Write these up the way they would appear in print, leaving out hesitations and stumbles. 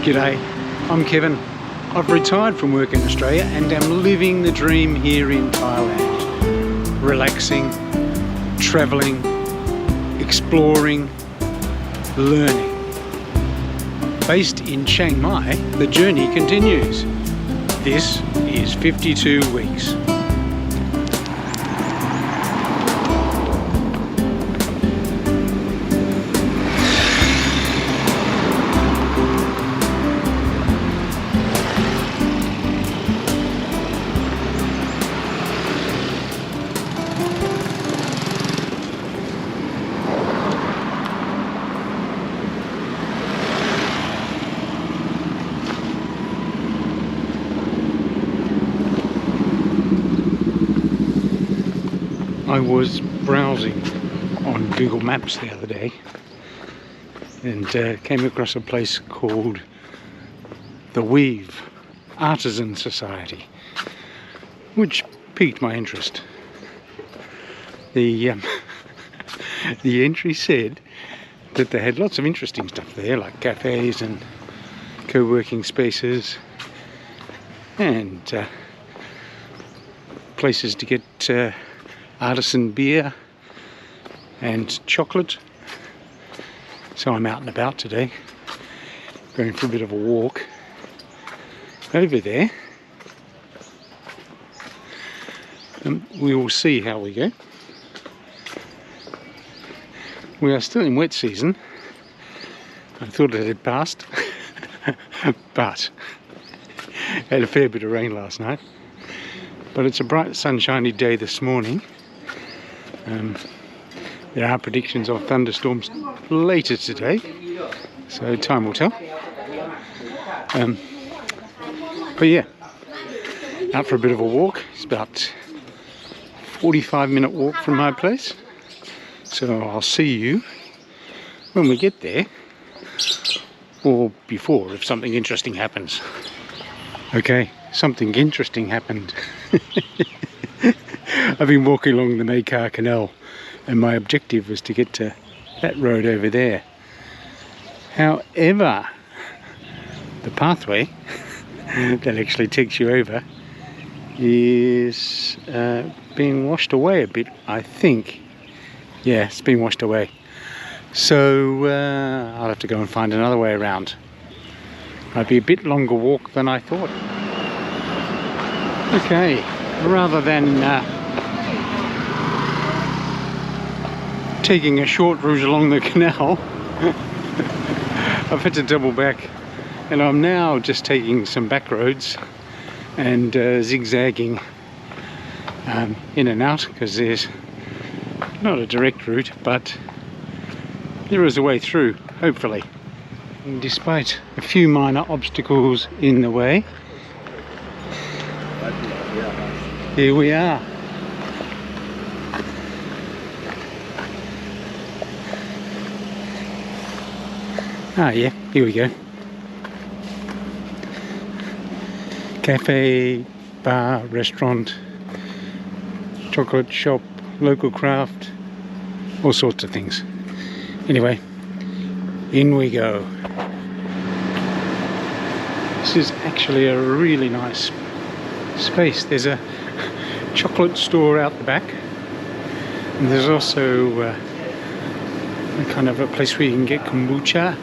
G'day, I'm Kevin. I've retired from work in Australia and am living the dream here in Thailand. Relaxing, travelling, exploring, learning. Based in Chiang Mai, the journey continues. This is 52 weeks. I was browsing on Google Maps the other day and came across a place called the Weave Artisan Society, which piqued my interest. The entry said that they had lots of interesting stuff there, like cafes and co-working spaces and places to get artisan beer and chocolate. So I'm out and about today, going for a bit of a walk over there. We will see how we go. We are still in wet season. I thought it had passed, but had a fair bit of rain last night. But it's a bright sunshiny day this morning. There are predictions of thunderstorms later today, so time will tell. But yeah, out for a bit of a walk. It's about 45-minute walk from my place, so I'll see you when we get there, or before if something interesting happens. Okay, something interesting happened. I've been walking along the Mae Canal and my objective was to get to that road over there. However, the pathway that actually takes you over is being washed away a bit, I think. Yeah, it's been washed away. So I'll have to go and find another way around. Might be a bit longer walk than I thought. Okay, rather than taking a short route along the canal, I've had to double back and I'm now just taking some back roads and zigzagging in and out, because there's not a direct route, but there is a way through, hopefully. And despite a few minor obstacles in the way, here we are. Ah yeah, here we go. Cafe, bar, restaurant, chocolate shop, local craft, all sorts of things. Anyway, in we go. This is actually a really nice space. There's a chocolate store out the back, and there's also a kind of a place where you can get kombucha.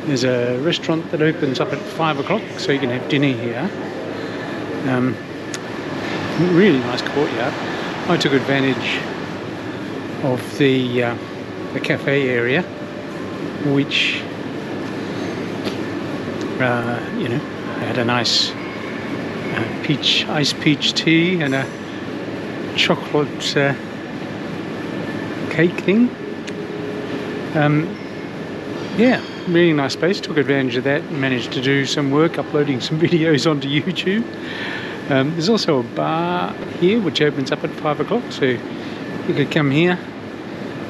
There's a restaurant that opens up at 5 o'clock, so you can have dinner here. Really nice courtyard. I took advantage of the cafe area, which you know, had a nice iced peach tea and a chocolate cake thing. Yeah, really nice space. Took advantage of that and managed to do some work uploading some videos onto YouTube. There's also a bar here which opens up at 5 o'clock, so you could come here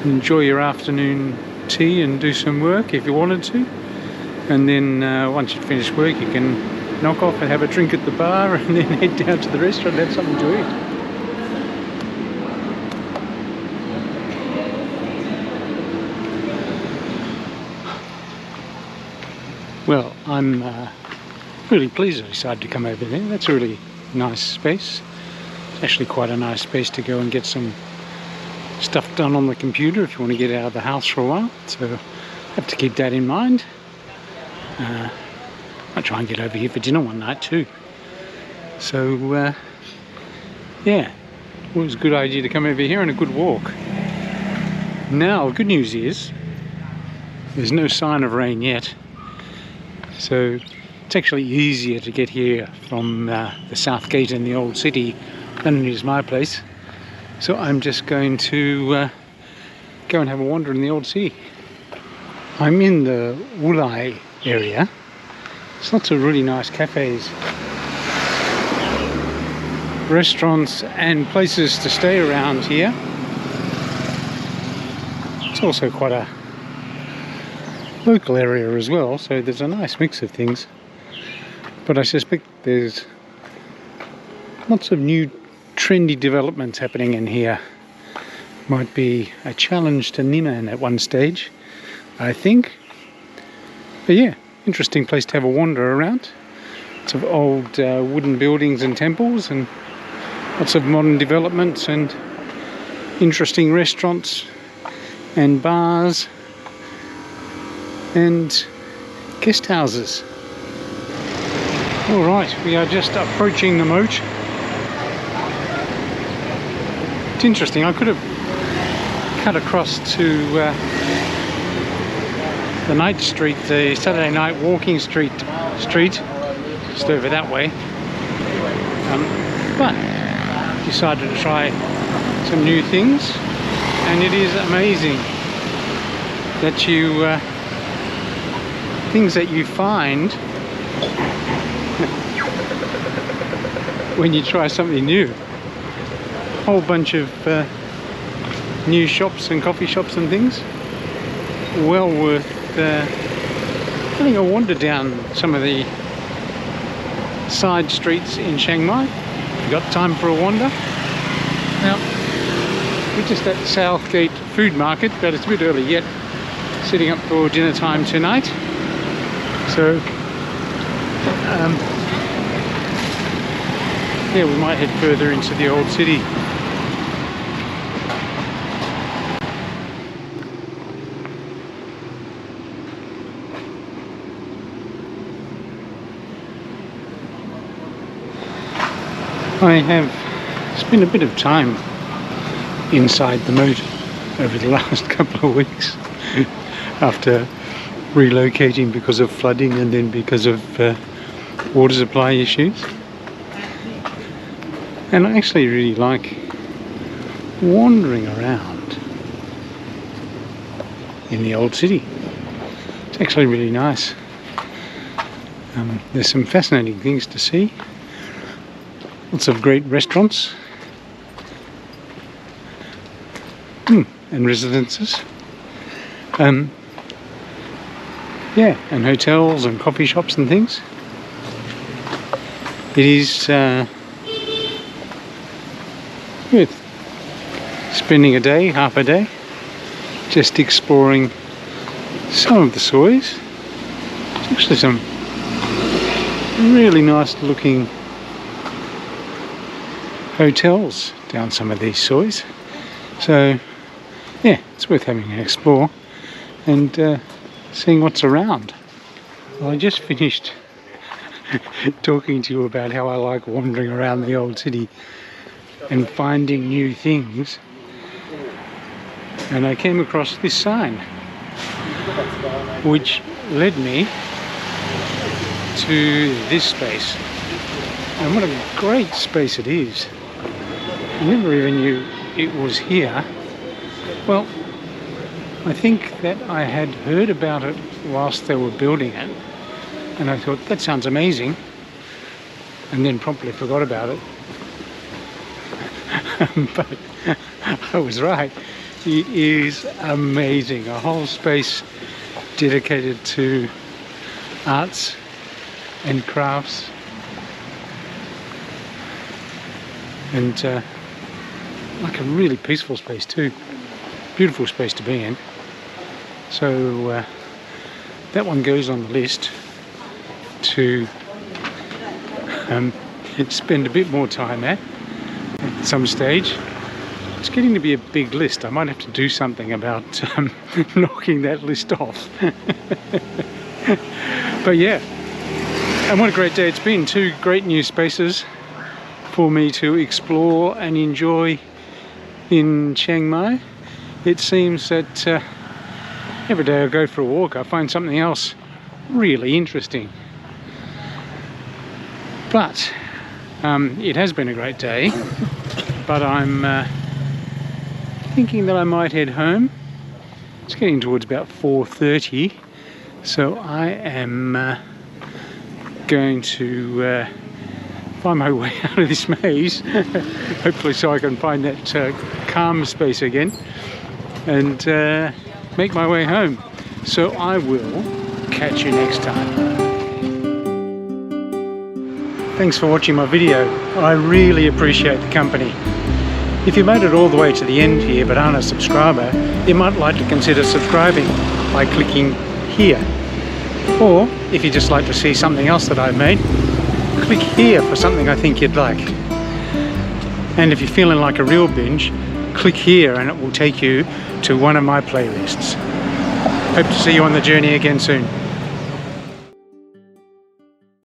and enjoy your afternoon tea and do some work if you wanted to, and then once you've finished work you can knock off and have a drink at the bar and then head down to the restaurant and have something to eat. Well, I'm really pleased I decided to come over there. That's a really nice space. It's actually quite a nice space to go and get some stuff done on the computer if you want to get out of the house for a while. So I have to keep that in mind. I'll try and get over here for dinner one night too. So yeah, it was a good idea to come over here and a good walk. Now, the good news is there's no sign of rain yet. So it's actually easier to get here from the south gate in the old city than it is my place. So I'm just going to go and have a wander in the old city. I'm in the Wulai area. There's lots of really nice cafes, restaurants and places to stay around here. It's also quite a local area as well, so there's a nice mix of things. But I suspect there's lots of new trendy developments happening in here. Might be a challenge to Niman at one stage, I think. But yeah, interesting place to have a wander around. Lots of old wooden buildings and temples, and lots of modern developments and interesting restaurants and bars and guest houses. Alright, we are just approaching the moat. It's interesting, I could have cut across to the night street, the Saturday night walking street, just over that way. But decided to try some new things, and it is amazing that you things that you find when you try something new. A whole bunch of new shops and coffee shops and things. Well worth having a wander down some of the side streets in Chiang Mai. If you've got time for a wander. Now, we're just at Southgate Food Market, but it's a bit early yet. Sitting up for dinner time tonight. So, yeah, we might head further into the old city. I have spent a bit of time inside the moat over the last couple of weeks after relocating because of flooding and then because of water supply issues. And I actually really like wandering around in the old city. It's actually really nice. There's some fascinating things to see. Lots of great restaurants and residences. Yeah, and hotels and coffee shops and things. It is worth spending a day, half a day, just exploring some of the sois. There's actually some really nice looking hotels down some of these sois. So yeah, it's worth having an explore and seeing what's around. Well, I just finished talking to you about how I like wandering around the old city and finding new things, and I came across this sign which led me to this space, and what a great space it is. I never even knew it was here. Well, I think that I had heard about it whilst they were building it, and I thought that sounds amazing, and then promptly forgot about it. But I was right. It is amazing. A whole space dedicated to arts and crafts, and like a really peaceful space too. Beautiful space to be in. So that one goes on the list. to spend a bit more time at some stage. It's getting to be a big list. I might have to do something about knocking that list off. But yeah, and what a great day it's been. 2 great new spaces for me to explore and enjoy in Chiang Mai. It seems that every day I go for a walk I find something else really interesting. But it has been a great day, but I'm thinking that I might head home. It's getting towards about 4:30, so I am going to find my way out of this maze, hopefully so I can find that calm space again, and make my way home. So I will catch you next time. Thanks for watching my video. I really appreciate the company. If you made it all the way to the end here but aren't a subscriber, you might like to consider subscribing by clicking here. Or if you just like to see something else that I've made, click here for something I think you'd like. And if you're feeling like a real binge, click here and it will take you to one of my playlists. Hope to see you on the journey again soon.